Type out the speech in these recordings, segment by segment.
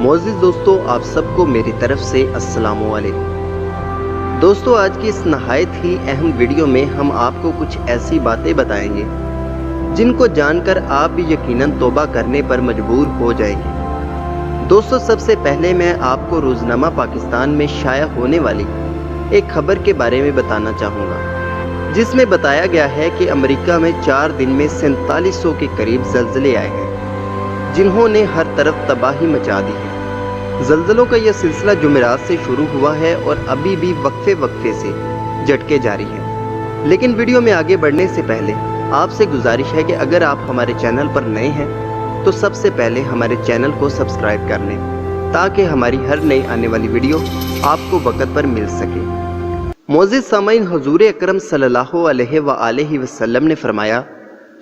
मोअज़्ज़िज़ दोस्तों, आप सबको मेरी तरफ से अस्सलामु अलैकुम। दोस्तों, आज की इस नहायत ही अहम वीडियो में हम आपको कुछ ऐसी बातें बताएंगे जिनको जानकर आप भी यकीनन तौबा करने पर मजबूर हो जाएंगे। दोस्तों, सबसे पहले मैं आपको रोज़नामा पाकिस्तान में शाया होने वाली एक खबर के बारे में बताना चाहूँगा, जिसमें बताया गया है कि अमेरिका में 4 दिन में 4700 के करीब ज़लज़ले आए हैं, जिन्होंने हर तरफ तबाही मचा दी है। ज़लज़लों का यह सिलसिला जुमेरात से शुरू हुआ है और अभी भी वक्फे से झटके जारी हैं। लेकिन वीडियो में आगे बढ़ने से पहले आपसे गुजारिश है कि अगर आप हमारे चैनल पर नए हैं तो सबसे पहले हमारे चैनल को सब्सक्राइब कर लें, ताकि हमारी हर नई आने वाली वीडियो आपको वक्त पर मिल सके। मोअज़्ज़िज़ सामईन, हुज़ूर अकरम सल्लल्लाहु अलैहि वसल्लम ने फरमाया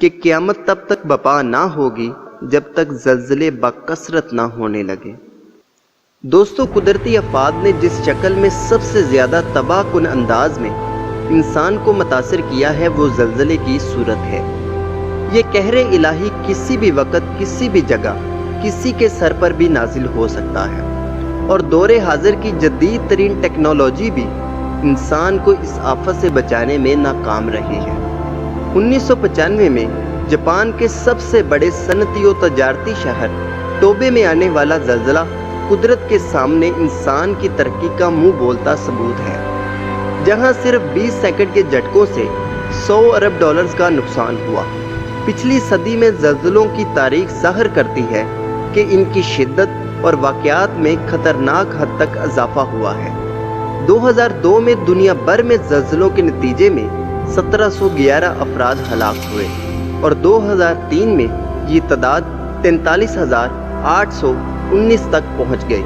कि क़यामत तब तक बपा ना होगी जब तक ज़लज़ले बकसरत ना होने लगे। दोस्तों, कुदरती आफात ने जिस शक्ल में सबसे ज़्यादा तबाहकुन अंदाज में इंसान को मुतासिर किया है, वो ज़लज़ले की सूरत है। ये कहरे इलाही किसी भी वक्त, किसी भी जगह, किसी के सर पर भी नाजिल हो सकता है, और दौरे हाजिर की जदीद तरीन टेक्नोलॉजी भी इंसान को इस आफत से बचाने में नाकाम रही है। 1995 में जापान के सबसे बड़े सनती और तजारती शहर टोबे में आने वाला ज़लज़ला कुदरत के सामने इंसान की तरक्की का मुंह बोलता सबूत है, जहां सिर्फ 20 सेकंड के झटकों से $100 अरब का नुकसान हुआ। पिछली सदी में ज़लज़लों की तारीख ज़ाहिर करती है कि इनकी शिद्दत और वाक़यात में खतरनाक हद तक इजाफा हुआ है। 2002 में दुनिया भर में ज़लज़लों के नतीजे में 1711 अफराद हलाक हुए और 2003 में ये तादाद 43,819 तक पहुंच गई,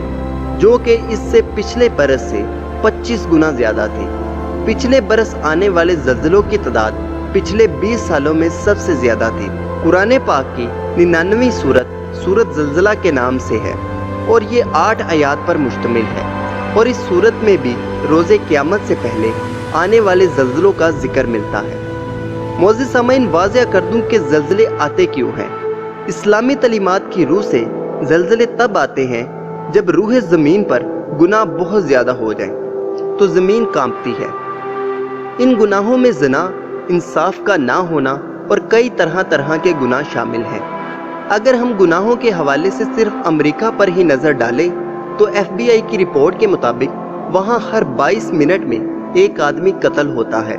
जो कि इससे पिछले बरस से 25 गुना ज़्यादा थी। पिछले बरस आने वाले ज़लज़लों की तादाद पिछले 20 सालों में सबसे ज़्यादा थी। कुरान पाक की 99वीं सूरत ज़लज़ला के नाम से है और ये 8 आयात पर मुश्तमिल है, और इस सूरत में भी रोज़े क़यामत से पहले आने वाले ज़लज़लों का जिक्र मिलता है। मोअज़्ज़िज़ सामईन, वाज़ेह कर दूं कि ज़लज़ले आते क्यों हैं। इस्लामी तलीमात की रूह से ज़लज़ले तब आते हैं जब रूह ज़मीन पर गुनाह बहुत ज़्यादा हो जाएं, तो ज़मीन कांपती है। इन गुनाहों में ज़िना, इंसाफ का ना होना और कई तरह के गुनाह शामिल हैं। अगर हम गुनाहों के हवाले से सिर्फ अमेरिका पर ही नज़र डालें तो FBI की रिपोर्ट के मुताबिक वहाँ हर 22 मिनट में एक आदमी कत्ल होता है,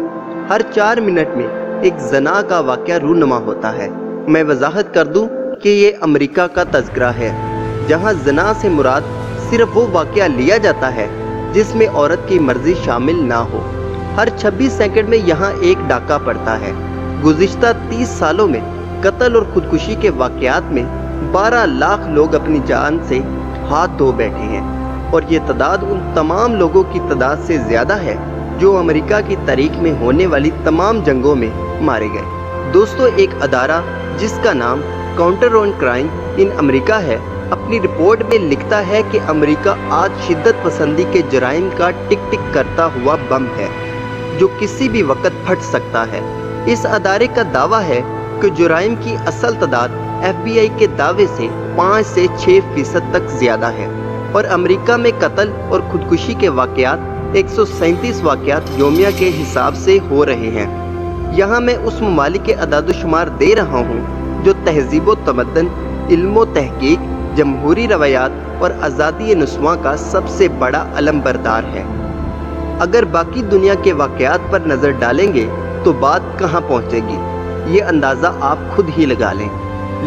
हर 4 मिनट में एक ज़ना का वाक़या रूनुमा होता है। मैं वजाहत कर दूं कि ये अमेरिका का तज़किरा है, जहां ज़ना से मुराद सिर्फ वो वाक़या लिया जाता है जिसमें औरत की मर्ज़ी शामिल ना हो। हर 26 सेकंड में यहाँ एक डाका पड़ता है। गुज़िश्ता 30 सालों में कत्ल और खुदकुशी के वाक़यात में 12 लाख लोग अपनी जान से हाथ धो बैठे हैं, और ये तादाद उन तमाम लोगों की तादाद से ज़्यादा है जो अमेरिका की तारीख में होने वाली तमाम जंगों में मारे गए। दोस्तों, एक अदारा जिसका नाम counter on crime in America है, अपनी रिपोर्ट में लिखता है कि अमेरिका आज शिद्दत पसंदी के जराइम का टिक टिक करता हुआ बम है, जो किसी भी वक्त फट सकता है। इस अदारे का दावा है कि जुराइम की असल तादाद FBI के दावे से 5 से 6% तक ज़्यादा है, और अमेरिका में कत्ल और खुदकुशी के वाक़यात 137 वाक़यात योमिया के हिसाब से हो रहे हैं। यहाँ मैं उस ममालिक के अदाद-ओ-शुमार दे रहा हूँ जो तहज़ीब व तमद्दन, इल्म व तहक़ीक़, जमहूरी रवायात और आज़ादी नुस्वां का सबसे बड़ा अलमबरदार है। अगर बाकी दुनिया के वाक़यात पर नज़र डालेंगे तो बात कहाँ पहुँचेगी, ये अंदाज़ा आप खुद ही लगा लें।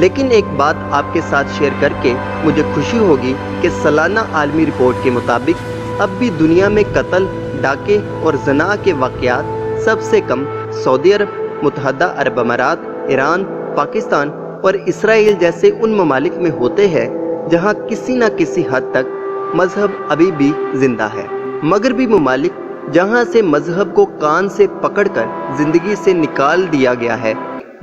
लेकिन एक बात आपके साथ शेयर करके मुझे खुशी होगी कि सालाना आलमी रिपोर्ट के मुताबिक अब भी दुनिया में कत्ल, डाके और ज़ना के वाक़यात सबसे कम सऊदी अरब, मुत्तहदा अरब अमारात, ईरान, पाकिस्तान और इसराइल जैसे उन ममालिक में होते हैं जहां किसी न किसी हद तक मजहब अभी भी जिंदा है। मगरबी ममालिक जहां से मजहब को कान से पकड़कर ज़िंदगी से निकाल दिया गया है,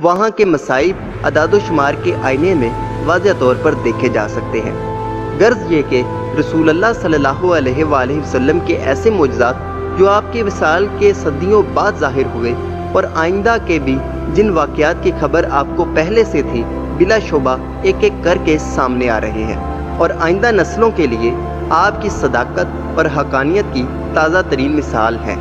वहां के मसाइब अदाद-ओ-शुमार के आईने में वाज़ेह तौर पर देखे जा सकते हैं। गर्ज ये कि रसूलुल्लाह सल्लल्लाहु अलैहि वसल्लम के ऐसे मोजज़ात जो आपके विसाल के सदियों बाद ज़ाहिर हुए, और आइंदा के भी जिन वाक़यात की खबर आपको पहले से थी, बिला शुबा एक एक करके सामने आ रहे हैं। اور آئندہ نسلوں کے لیے آپ کی صداقت اور حقانیت کی تازہ ترین مثال ہیں۔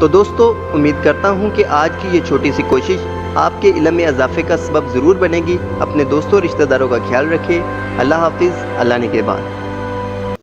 تو دوستو، امید کرتا ہوں کہ آج کی یہ چھوٹی سی کوشش آپ کے علم میں اضافے کا سبب ضرور بنے گی۔ اپنے دوستوں اور رشتہ داروں کا خیال رکھیں۔ اللہ حافظ، اللہ نگہبان۔